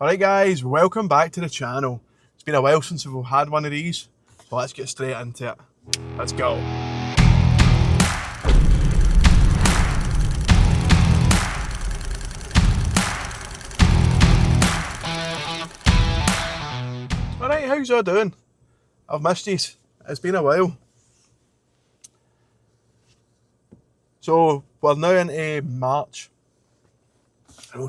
Alright guys, welcome back to the channel. It's been a while since we've had one of these, so let's get straight into it. Let's go. Alright, how's you all doing? I've missed these. It's been a while. So we're now into March.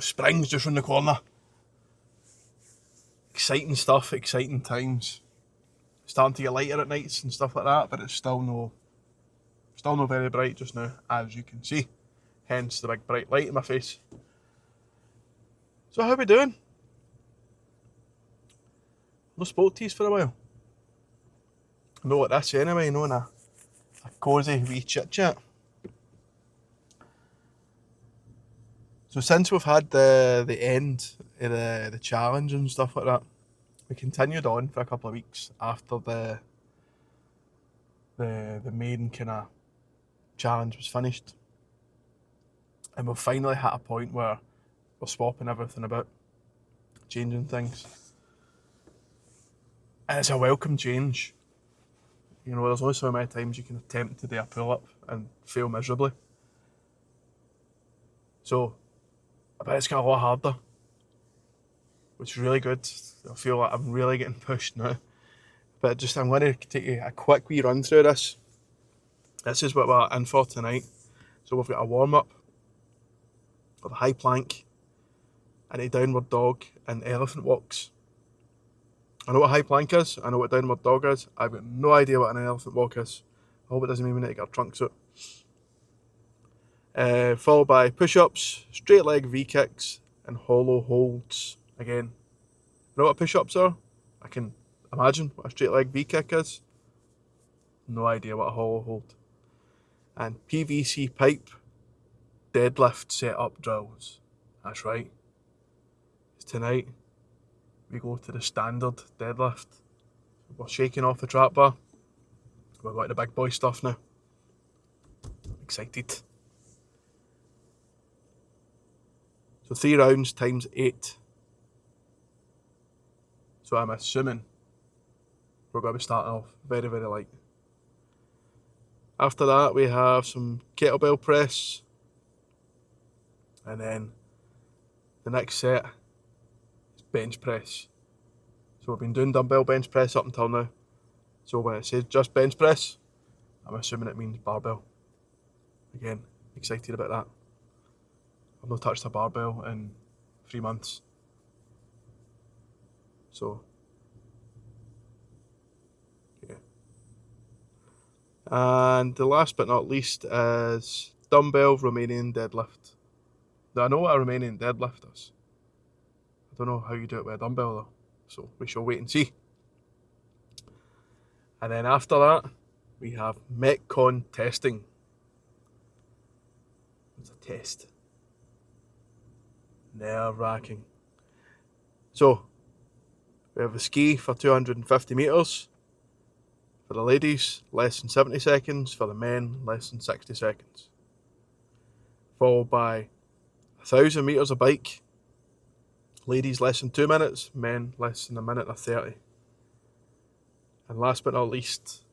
Spring's just round the corner. Exciting stuff, exciting times. Starting to get lighter at nights and stuff like that, but it's still no very bright just now, as you can see. Hence the big bright light in my face. So how we doing? No spoke to you for a while. I know what this anyway, knowing a cosy wee chit chat. So since we've had the end of the challenge and stuff like that, we continued on for a couple of weeks after the main kind of challenge was finished. And we've finally hit a point where we're swapping everything about, changing things. And it's a welcome change. You know, there's only so many times you can attempt to do a pull-up and fail miserably. So, I bet it's got a lot harder, which is really good. I feel like I'm really getting pushed now. But I'm going to take you a quick wee run through this. This is what we're in for tonight. So we've got a warm-up of a high plank and a downward dog and elephant walks. I know what high plank is, I know what downward dog is. I've got no idea what an elephant walk is. I hope it doesn't mean we need to get our trunks out. Followed by push-ups, straight leg V-kicks, and hollow holds. Again, you know what push-ups are? I can imagine what a straight leg V-kick is. No idea what a hollow hold. And PVC pipe deadlift set-up drills. That's right. Tonight, we go to the standard deadlift. We're shaking off the trap bar. We're going to the big boy stuff now. Excited. So 3 rounds times 8. So I'm assuming we're going to be starting off very, very light. After that, we have some kettlebell press. And then the next set is bench press. So we've been doing dumbbell bench press up until now. So when it says just bench press, I'm assuming it means barbell. Again, excited about that. I've not touched a barbell in 3 months. So, yeah. And the last but not least is dumbbell Romanian deadlift. Now, I know what a Romanian deadlift is. I don't know how you do it with a dumbbell though. So we shall wait and see. And then after that, we have Metcon testing. It's a test. Nerve-wracking. So, we have a ski for 250 metres. For the ladies, less than 70 seconds. For the men, less than 60 seconds. Followed by 1,000 metres of bike. Ladies less than 2 minutes. Men less than 1:30. And last but not least,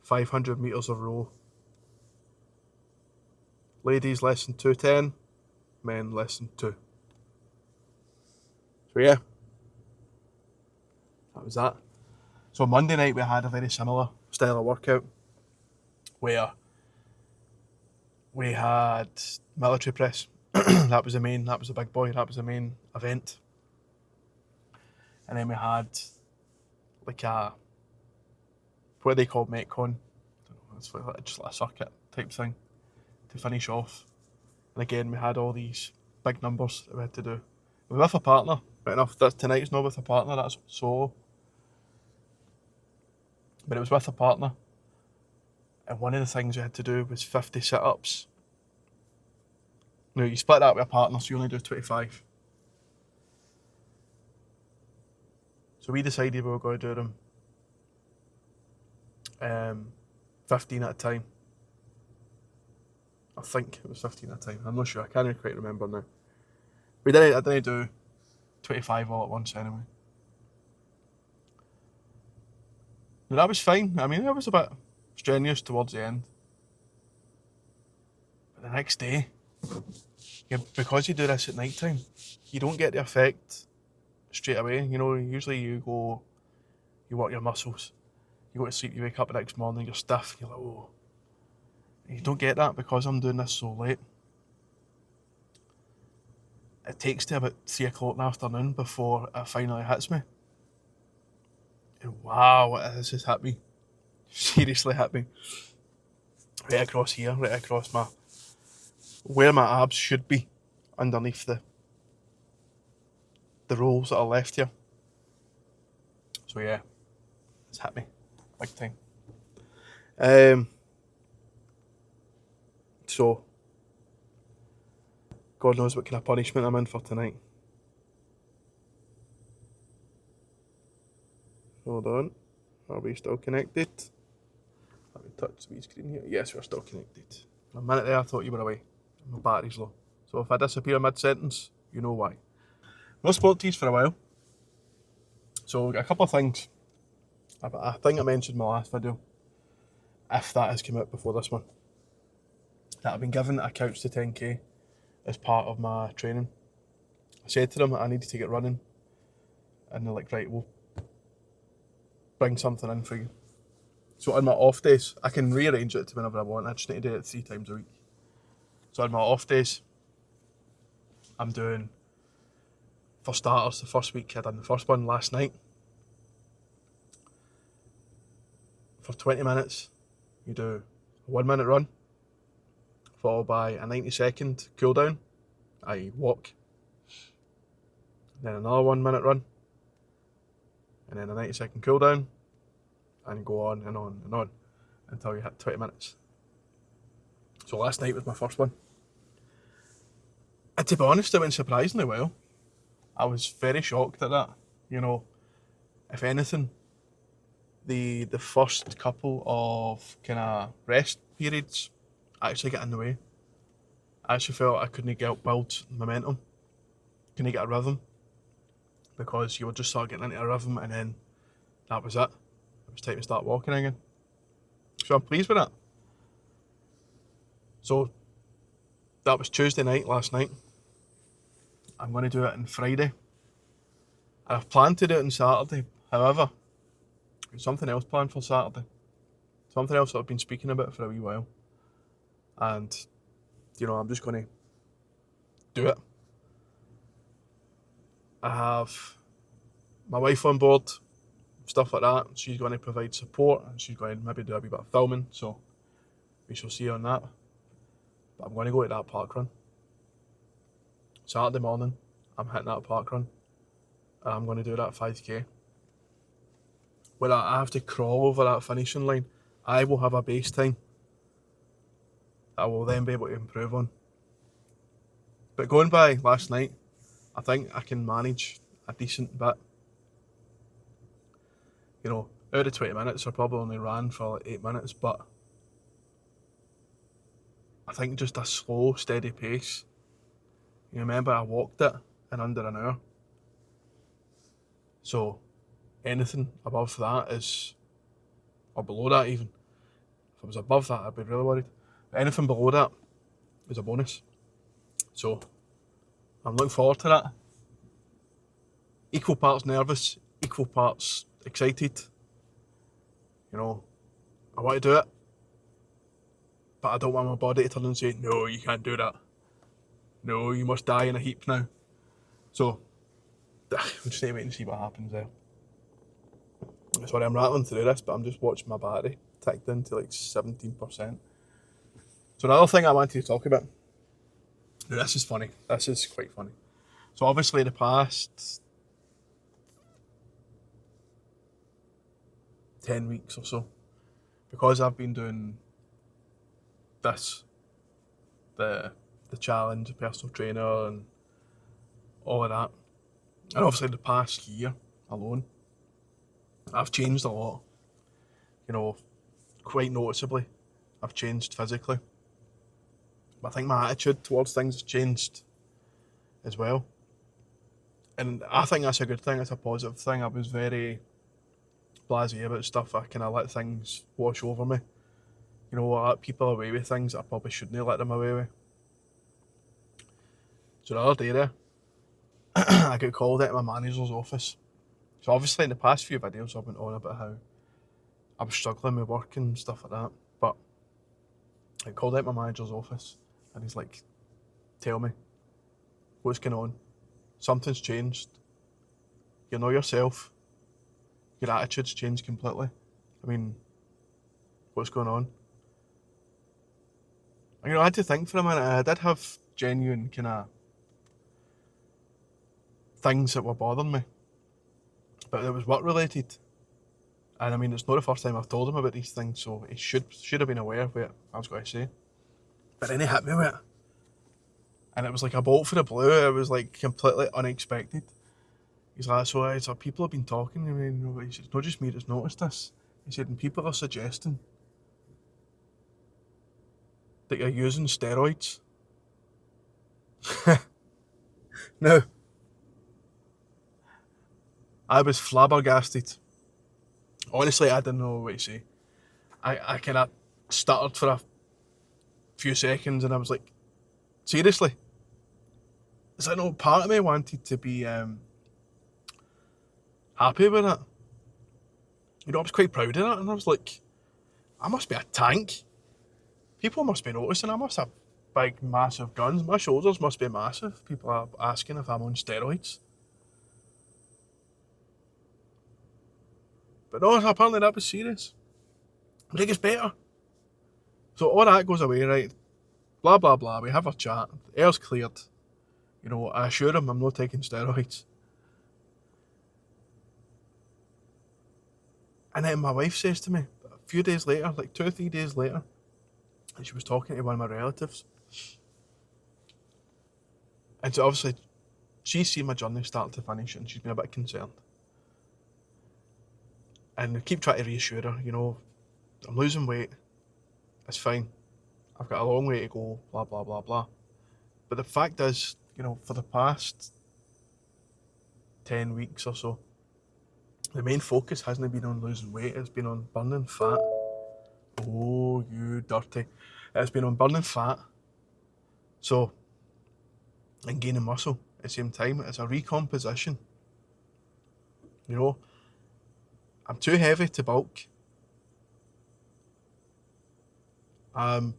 500 metres of row. Ladies less than 2:10. Men less than 2. So yeah, that was that. So Monday night we had a very similar style of workout where we had military press. That was the big boy, that was the main event. And then we had like what they call Metcon. I don't know, it's like just like a circuit type thing to finish off. And again, we had all these big numbers that we had to do. We're with a partner, right enough. Tonight's not with a partner, that's solo. But it was with a partner. And one of the things we had to do was 50 sit-ups. Now, you split that with a partner, so you only do 25. So we decided we were going to do them 15 at a time. I think it was 15 at a time. I'm not sure. I can't quite remember now. I didn't do 25 all at once anyway. But that was fine. I mean, it was a bit strenuous towards the end. But the next day, because you do this at night time, you don't get the effect straight away. You know, usually you work your muscles, you go to sleep, you wake up the next morning, you're stiff, you're like, oh. You don't get that because I'm doing this so late. It takes to about 3 o'clock in the afternoon before it finally hits me. And wow, this has hit me. Seriously hit me. Right across here, right across where my abs should be, underneath the rolls that are left here. So yeah, it's hit me big time. So God knows what kind of punishment I'm in for tonight. Hold on, are we still connected? Let me touch the screen here. Yes, we're still connected. A minute there, I thought you were away. My battery's low. So if I disappear mid-sentence, you know why. Not spoke to you for a while. So a couple of things. I think I mentioned in my last video, if that has come out before this one, that I've been given a couch to 10k as part of my training. I said to them that I needed to get running, and they're like, right, we'll bring something in for you. So on my off days, I can rearrange it to whenever I want. I just need to do it 3 times a week. So on my off days, I'm doing, for starters, the first week I done the first one last night. For 20 minutes, you do a 1 minute run, followed by a 90-second cool down, i.e. walk. Then another 1 minute run, and then a 90-second cool down, and go on and on and on until you hit 20 minutes. So last night was my first one. And to be honest, it went surprisingly well. I was very shocked at that. You know, if anything, the first couple of kind of rest periods actually get in the way. I actually felt I couldn't build momentum, couldn't get a rhythm, because you would just start getting into a rhythm and then that was it. It was time to start walking again. So I'm pleased with that. So that was Tuesday night, last night. I'm going to do it on Friday. I've planned to do it on Saturday. However, there's something else planned for Saturday. Something else that I've been speaking about for a wee while. And, you know, I'm just going to do it. I have my wife on board, stuff like that. She's going to provide support and she's going to maybe do a wee bit of filming. So we shall see on that. But I'm going to go to that park run. Saturday morning, I'm hitting that park run. And I'm going to do that 5k. When I have to crawl over that finishing line, I will have a base time that I will then be able to improve on. But going by last night, I think I can manage a decent bit. You know, out of 20 minutes, I probably only ran for like 8 minutes, but I think just a slow, steady pace. You remember I walked it in under an hour. So anything above that is, or below that even. If it was above that, I'd be really worried. But anything below that is a bonus. So I'm looking forward to that. Equal parts nervous, equal parts excited. You know, I want to do it, but I don't want my body to turn and say, no, you can't do that. No, you must die in a heap now. So, I'm just waiting and see what happens there. Sorry, I'm rattling through this, but I'm just watching my battery ticked in to like 17%. So another thing I wanted to talk about. Now, this is funny. This is quite funny. So obviously the past 10 weeks or so, because I've been doing this, the challenge, the personal trainer and all of that, and obviously the past year alone, I've changed a lot. You know, quite noticeably, I've changed physically. But I think my attitude towards things has changed as well. And I think that's a good thing. It's a positive thing. I was very blasé about stuff. I kind of let things wash over me. You know, I let people away with things that I probably shouldn't have let them away with. So the other day there, I got called into my manager's office. So obviously in the past few videos I've been on about how I was struggling with work and stuff like that. But I called out my manager's office and he's like, tell me, what's going on? Something's changed. You know yourself. Your attitude's changed completely. I mean, what's going on? And, I had to think for a minute. I did have genuine kind of things that were bothering me, but it was work related. And I mean, it's not the first time I've told him about these things, so he should have been aware of what I was going to say. But then he hit me with it, and it was like a bolt for the blue. It was like completely unexpected. He's like, so people have been talking. I mean, he said, it's not just me that's noticed this. He said, and people are suggesting that you're using steroids. Now, I was flabbergasted. Honestly, I didn't know what to say. I kind of stuttered for a few seconds and I was like, seriously? Is that no part of me wanted to be happy with it? I was quite proud of it and I was like, I must be a tank. People must be noticing I must have big, massive guns. My shoulders must be massive. People are asking if I'm on steroids. But no, apparently that was serious. But it gets better. So all that goes away, right? Blah, blah, blah. We have a chat. The air's cleared. I assure him I'm not taking steroids. And then my wife says to me, a few days later, like 2 or 3 days later, and she was talking to one of my relatives. And so obviously, she's seen my journey start to finish and she's been a bit concerned. And I keep trying to reassure her, I'm losing weight. It's fine. I've got a long way to go, blah, blah, blah, blah. But the fact is, for the past 10 weeks or so, the main focus hasn't been on losing weight, it's been on burning fat. Oh, you dirty. It's been on burning fat. So, and gaining muscle at the same time. It's a recomposition. I'm too heavy to bulk. I'm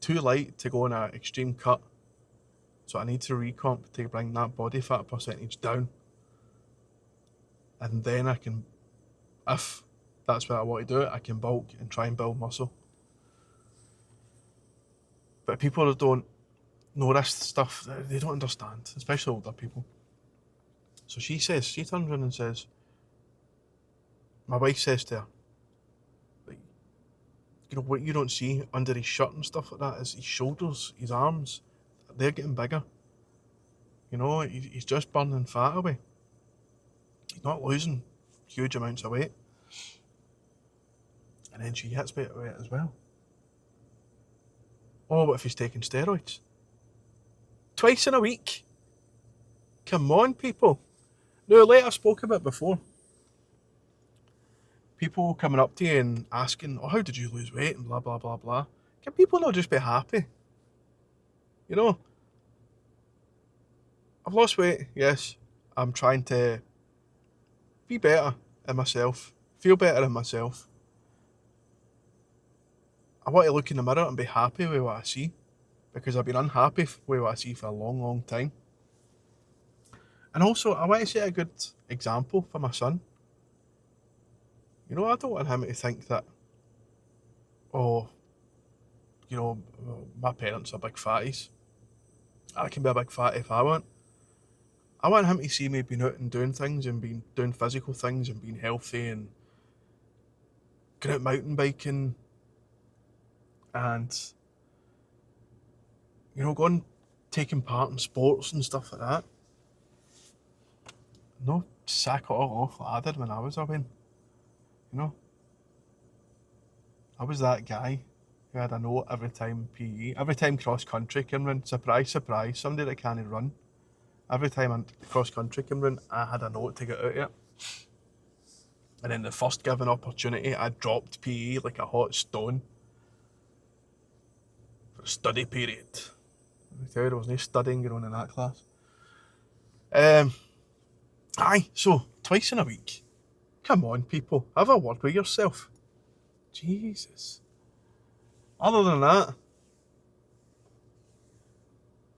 too light to go on an extreme cut. So I need to recomp to bring that body fat percentage down. And then I can, if that's what I want to do, I can bulk and try and build muscle. But people that don't know this stuff, they don't understand, especially older people. So she turns around and says, my wife says to her, what you don't see under his shirt and stuff like that is his shoulders, his arms, they're getting bigger. He's just burning fat away. He's not losing huge amounts of weight. And then she hits me with it as well. Oh, what if he's taking steroids? Twice in a week? Come on, people. Now, like I spoke about before, people coming up to you and asking, oh, how did you lose weight and blah, blah, blah, blah. Can people not just be happy? I've lost weight, yes. I'm trying to be better in myself, feel better in myself. I want to look in the mirror and be happy with what I see, because I've been unhappy with what I see for a long, long time. And also, I want to set a good example for my son. I don't want him to think that, my parents are big fatties. I can be a big fatty if I want. I want him to see me being out and doing things and being doing physical things and being healthy and going out mountain biking and, going taking part in sports and stuff like that. No, sack it all off like I did when I was a win. I was that guy who had a note every time PE, every time cross country came round. Surprise, surprise, somebody that can't run. Every time a cross country came round, I had a note to get out of it. And then the first given opportunity, I dropped PE like a hot stone for a study period. I tell you, there was no studying going on in that class. Aye, so twice in a week. Come on, people, have a word with yourself. Jesus. Other than that,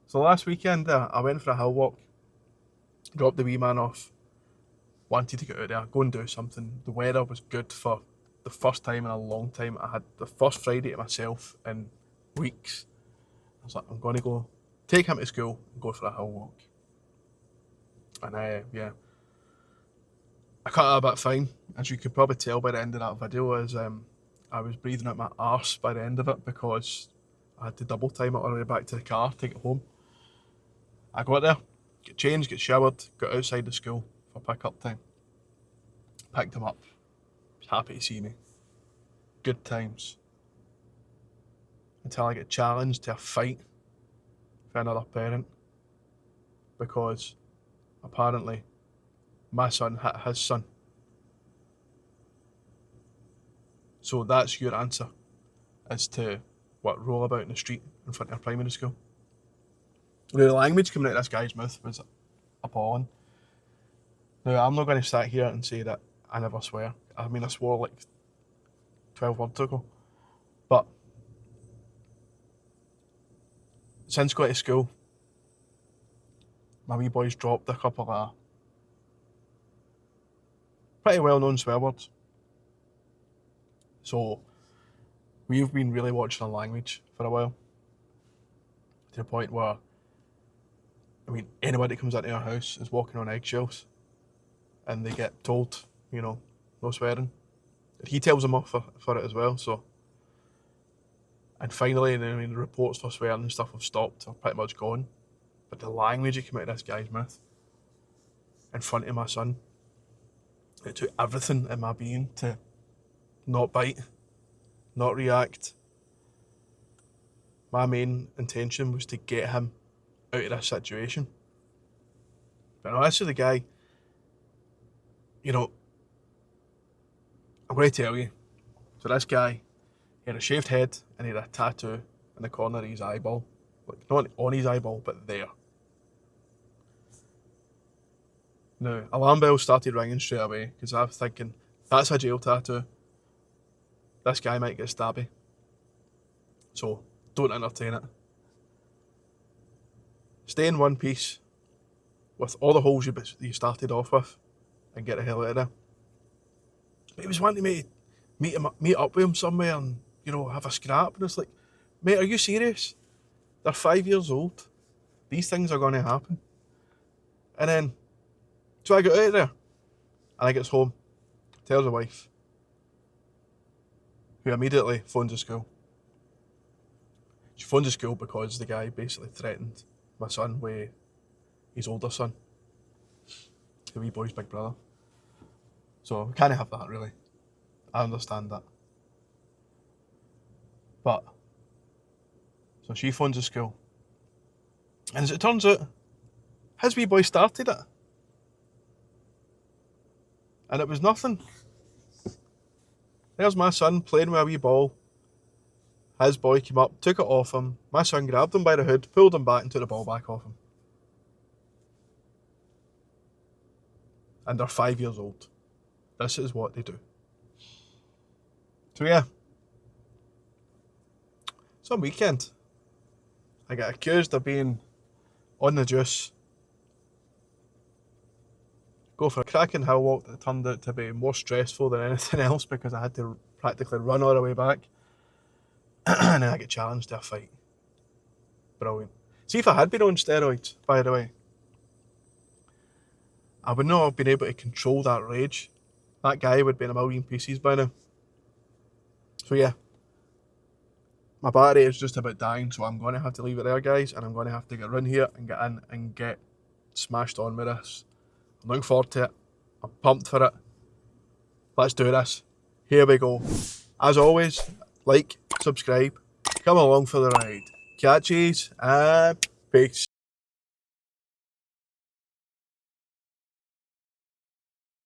so last weekend I went for a hill walk, dropped the wee man off, wanted to get out there, go and do something. The weather was good for the first time in a long time. I had the first Friday to myself in weeks. I was like, I'm going to go take him to school and go for a hill walk. And I cut it a bit fine. As you could probably tell by the end of that video, is I was breathing out my arse by the end of it because I had to double time it on the way back to the car to get home. I got there, get changed, get showered, got outside the school for pick-up time. Picked him up. He was happy to see me. Good times. Until I get challenged to a fight for another parent. Because apparently my son hit his son. So that's your answer as to what roll about in the street in front of a primary school. The language coming out of this guy's mouth was appalling. Now, I'm not going to sit here and say that I never swear. I mean, I swore like 12 words ago. But since going to school, my wee boy's dropped a couple of pretty well-known swear words. So we've been really watching our language for a while. To the point where, I mean, anybody that comes into our house is walking on eggshells. And they get told, you know, no swearing. And he tells them off for it as well, so. And finally, I mean, the reports for swearing and stuff have stopped, are pretty much gone. But the language that came out of this guy's mouth in front of my son, it took everything in my being to not bite, not react. My main intention was to get him out of this situation. But no, this is the guy, you know, I'm going to tell you. So this guy, he had a shaved head and he had a tattoo in the corner of his eyeball. Like, not on his eyeball, but there. Now, alarm bells started ringing straight away because I was thinking, that's a jail tattoo. This guy might get stabby. So, don't entertain it. Stay in one piece with all the holes you started off with and get the hell out of there. But he was wanting me to meet up with him somewhere and, you know, have a scrap. And it's like, mate, are you serious? They're 5 years old. These things are going to happen. And then, so I got out of there. And I gets home, tells the wife, who immediately phones the school. She phones the school because the guy basically threatened my son with his older son, the wee boy's big brother. So we can't have that, really. I understand that. But, so she phones the school. And as it turns out, his wee boy started it. And it was nothing. There's my son playing with a wee ball. His boy came up, took it off him. My son grabbed him by the hood, pulled him back and took the ball back off him. And they're 5 years old. This is what they do. So yeah. Some weekend, I got accused of being on the juice. Go for a cracking hill walk that turned out to be more stressful than anything else because I had to practically run all the way back. And then I get challenged to a fight. Brilliant. See, if I had been on steroids, by the way, I would not have been able to control that rage. That guy would be in a million pieces by now. So yeah, my battery is just about dying, so I'm going to have to leave it there, guys, and I'm going to have to get run here and get in and get smashed on with this. I'm looking forward to it. I'm pumped for it. Let's do this. Here we go. As always, like, subscribe, come along for the ride. Catches and peace.